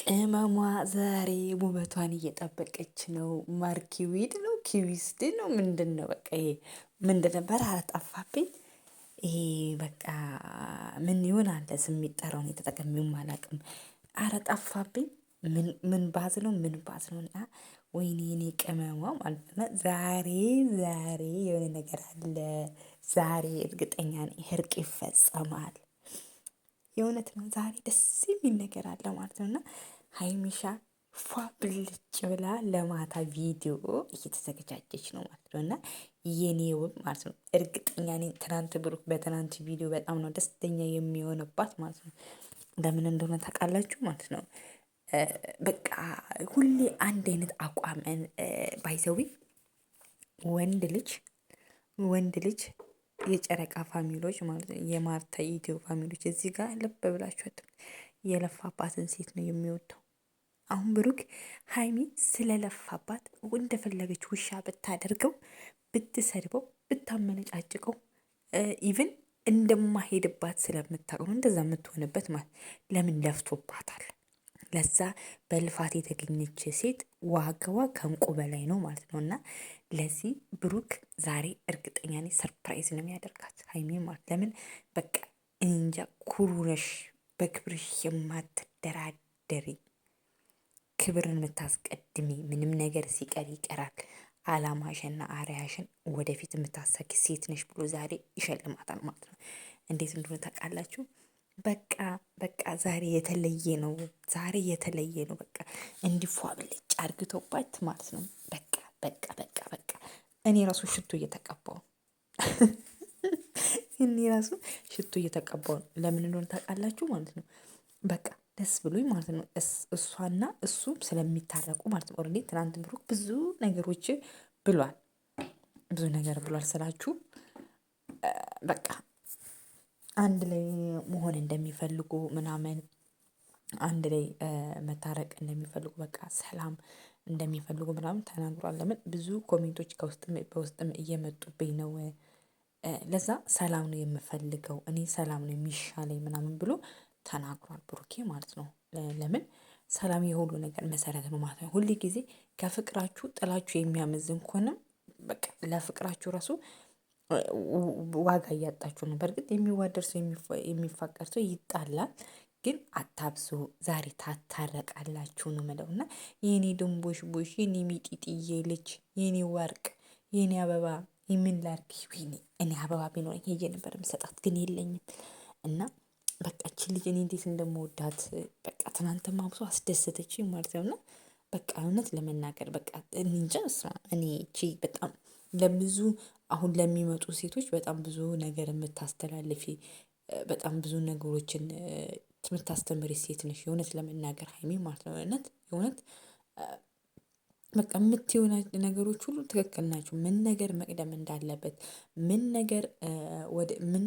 ቅመሟ ዛሬ ውበቷን እየጠበቀች ነው። ማርኪዊድ ነው ኪዊስድ ነው ምንድን ነው? በቃ ይሄ ምንድን ነበር? አጠፋብኝ። ይሄ በቃ ምን ይሆን አለ ስም የሚጠራውን የተጠቀሚውም አላውቅም። አረ ጠፋብኝ። ምን ባዝ ነው ምን ባዝ ነው? እና ወይኔ እኔ ቅመሟ ማለት ነው። ዛሬ የሆነ ነገር አለ። ዛሬ እርግጠኛ ነኝ እርቅ ይፈጸማል። የእውነት ነው። ዛሬ ደስ የሚል ነገር አለ ማለት ነው። እና ሀይሚሻ ፏ ብልጭ ብላ ለማታ ቪዲዮ እየተዘገጃጀች ነው ማለት ነው። እና የኔ ውብ ማለት ነው። እርግጠኛ ነኝ ትናንት ብሩክ በትናንት ቪዲዮ በጣም ነው ደስተኛ የሚሆንባት ማለት ነው። ለምን እንደሆነ ታውቃላችሁ ማለት ነው። በቃ ሁሌ አንድ አይነት አቋምን ባይዘዊ ወንድ ልጅ የጨረቃ ፋሚሊዎች ማለት ነው። የማርታ ኢትዮ ፋሚሊዎች እዚህ ጋር ልብ ብላችኋት የለፋባትን ሴት ነው የሚወደው። አሁን ብሩክ ሀይሚ ስለለፋባት እንደፈለገች ውሻ ብታደርገው፣ ብትሰድበው፣ ብታመነጫጭቀው ኢቭን እንደማሄድባት ስለምታውቅ ነው እንደዛ የምትሆንበት ማለት። ለምን ለፍቶባታል። ለዛ በልፋት የተገኘች ሴት ዋጋዋ ከእንቁ በላይ ነው ማለት ነው። እና ለዚህ ብሩክ ዛሬ እርግጠኛ ነኝ ሰርፕራይዝ ነው የሚያደርጋት ሀይሚ ማለት። ለምን በቃ እንጃ ኩሩ ነሽ፣ በክብርሽ የማትደራደሪ፣ ክብርን የምታስቀድሚ፣ ምንም ነገር ሲቀር ይቀራል አላማሽና አርያሽን ወደፊት የምታሳኪ ሴት ነሽ ብሎ ዛሬ ይሸልማታል ማለት ነው። እንዴት እንደሆነ ታውቃላችሁ? በቃ ዛሬ የተለየ ነው። ዛሬ የተለየ ነው። በቃ እንዲፏ ብልጭ አርግቶባት ማለት ነው። በቃ እኔ ራሱ ሽቶ እየተቀባው ነው። ለምን እንደሆነ ታውቃላችሁ ማለት ነው። በቃ ደስ ብሎኝ ማለት ነው። እሷና እሱም ስለሚታረቁ ማለት ነው። ኦልሬዲ ትናንት ብሩክ ብዙ ነገሮች ብሏል። ብዙ ነገር ብሏል ስላችሁ በቃ አንድ ላይ መሆን እንደሚፈልጉ ምናምን፣ አንድ ላይ መታረቅ እንደሚፈልጉ፣ በቃ ሰላም እንደሚፈልጉ ምናምን ተናግሯል። ለምን ብዙ ኮሜንቶች በውስጥም እየመጡብኝ ነው። ለዛ ሰላም ነው የምፈልገው እኔ ሰላም ነው የሚሻለኝ ምናምን ብሎ ተናግሯል ብሩኬ ማለት ነው። ለምን ሰላም የሁሉ ነገር መሰረት ነው ማለት ነው። ሁል ጊዜ ከፍቅራችሁ ጥላችሁ የሚያመዝን ከሆነ በቃ ለፍቅራችሁ ራሱ ዋጋ እያጣችሁ ነው። በርግጥ የሚዋደድ ሰው የሚፋቀር ሰው ይጣላል፣ ግን አታብዙ። ዛሬ ታታረቃላችሁ ነው የምለው። እና የኔ ድንቦሽቦሽ፣ የኔ ሚጢጥዬ ልጅ፣ የኔ ወርቅ፣ የኔ አበባ የምን ላድርግ? ወይኔ እኔ አበባ ቢኖረኝ ሄጄ ነበር የምሰጣት፣ ግን የለኝም። እና በቃ እቺ ልጅ እኔ እንዴት እንደምወዳት በቃ ትናንትማ ብሶ አስደሰተችኝ ማለት ነው። እና በቃ እውነት ለመናገር በቃ እንጃ እኔ እቺ በጣም ለብዙ አሁን ለሚመጡ ሴቶች በጣም ብዙ ነገር የምታስተላልፊ፣ በጣም ብዙ ነገሮችን የምታስተምሪ ሴት ነሽ። የእውነት ለመናገር ሀይሚ ማለት ነው። የእውነት በቃ የምትይው ነገሮች ሁሉ ትክክል ናቸው። ምን ነገር መቅደም እንዳለበት፣ ምን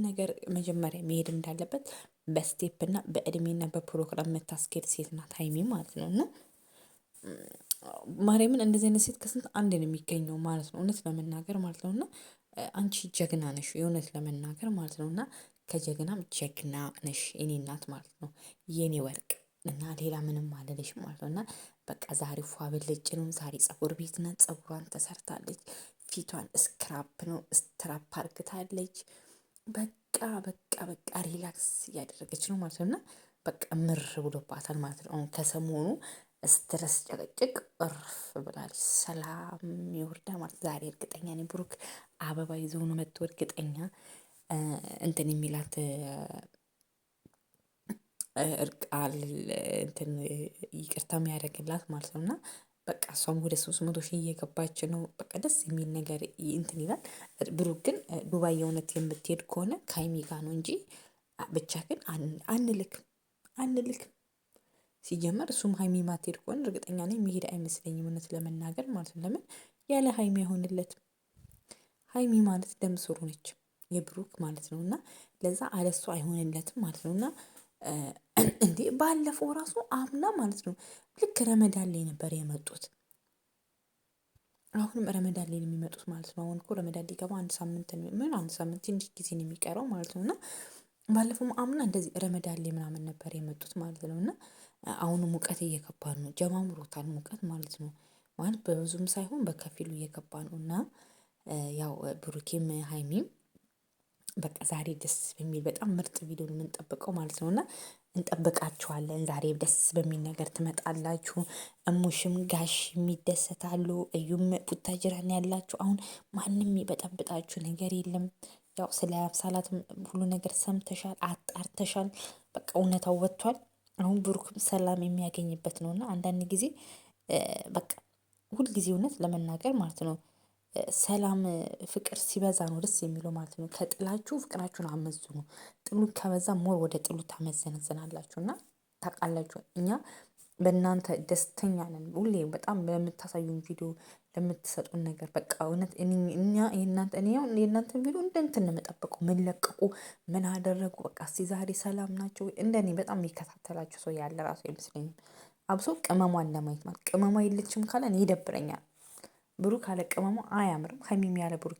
ነገር መጀመሪያ መሄድ እንዳለበት በስቴፕ እና በእድሜና በፕሮግራም የምታስኬድ ሴት ናት ሀይሚ ማለት ነው። እና ማርያምን እንደዚህ አይነት ሴት ከስንት አንድ ነው የሚገኘው ማለት ነው። እውነት ለመናገር ማለት ነው። እና አንቺ ጀግና ነሽ የእውነት ለመናገር ማለት ነው። እና ከጀግናም ጀግና ነሽ የኔ እናት ማለት ነው። የኔ ወርቅ እና ሌላ ምንም አልልሽም ማለት ነው። እና በቃ ዛሬ ፏ ብልጭ ነው። ዛሬ ፀጉር ቤት ናት፣ ፀጉሯን ተሰርታለች። ፊቷን ስክራፕ ነው ስትራፕ አርግታለች። በቃ ሪላክስ እያደረገች ነው ማለት ነው። እና በቃ ምር ብሎባታል ማለት ነው። አሁን ከሰሞኑ ስትረስ ጨቅጭቅ እርፍ ብላለች። ሰላም ይወርዳ ማለት ዛሬ እርግጠኛ ነኝ ብሩክ አበባ ይዞ ነው መጥቶ እርግጠኛ እንትን የሚላት እርቃል እንትን ይቅርታ የሚያደርግላት ማለት ነው። እና በቃ እሷም ወደ 300,000 እየገባች ነው። በቃ ደስ የሚል ነገር እንትን ይላል። ብሩክ ግን ዱባይ የእውነት የምትሄድ ከሆነ ከሀይሚ ጋር ነው እንጂ ብቻ ግን አንልክም። ሲጀመር እሱም ሀይሚ ማትሄድ ከሆነ እርግጠኛ ነኝ የሚሄድ አይመስለኝም እውነት ለመናገር ማለት ነው። ለምን ያለ ሀይሚ አይሆንለትም። ሀይሚ ማለት ደም ስሩ ነች የብሩክ ማለት ነው። እና ለዛ አለሱ አይሆንለትም ማለት ነው። እና እንዴ ባለፈው ራሱ አምና ማለት ነው ልክ ረመዳን ላይ ነበር የመጡት። አሁንም ረመዳን ላይ ነው የሚመጡት ማለት ነው። አሁን እኮ ረመዳን ሊገባ አንድ ሳምንት ትንሽ ጊዜ ነው የሚቀረው ማለት ነው። እና ባለፈው አምና እንደዚህ ረመዳን ላይ ምናምን ነበር የመጡት ማለት ነው። እና አሁን ሙቀት እየገባ ነው። ጀማምሮታል ሙቀት ማለት ነው። ማለት በብዙም ሳይሆን በከፊሉ እየገባ ነው። እና ያው ብሩኬም ሀይሚም በቃ ዛሬ ደስ በሚል በጣም ምርጥ ቪዲዮ የምንጠብቀው ማለት ነው። እና እንጠብቃችኋለን። ዛሬ ደስ በሚል ነገር ትመጣላችሁ። እሙሽም ጋሽም ይደሰታሉ። እዩም ቡታጅራን ያላችሁ አሁን ማንም የበጠብጣችሁ ነገር የለም። ያው ስለ አብሳላትም ሁሉ ነገር ሰምተሻል፣ አጣርተሻል። በቃ እውነታው ወጥቷል። አሁን ብሩክም ሰላም የሚያገኝበት ነው። እና አንዳንድ ጊዜ በቃ ሁልጊዜ እውነት ለመናገር ማለት ነው ሰላም ፍቅር ሲበዛ ነው ደስ የሚለው ማለት ነው። ከጥላችሁ ፍቅራችሁን አመዝኑ። ጥሉ ከበዛ ሞር ወደ ጥሉ ታመዘነዝናላችሁ። እና ታውቃላችሁ እኛ በእናንተ ደስተኛ ነን። ሁሌ በጣም ለምታሳዩን ቪዲዮ ለምትሰጡን ነገር በቃ እውነት እኛ የእናንተን ቪዲዮ እንደ እንትን ነው የምጠብቀው። ምን ለቀቁ፣ ምን አደረጉ፣ በቃ እስቲ ዛሬ ሰላም ናቸው። እንደኔ በጣም የሚከታተላችሁ ሰው ያለ ራሱ አይመስለኝም። አብሶ ቅመሟን ለማየት ማለት ቅመሟ የለችም ካለ እኔ ይደብረኛል። ብሩክ አለ ቅመሟ አያምርም። ሀይሚም ያለ ብሩክ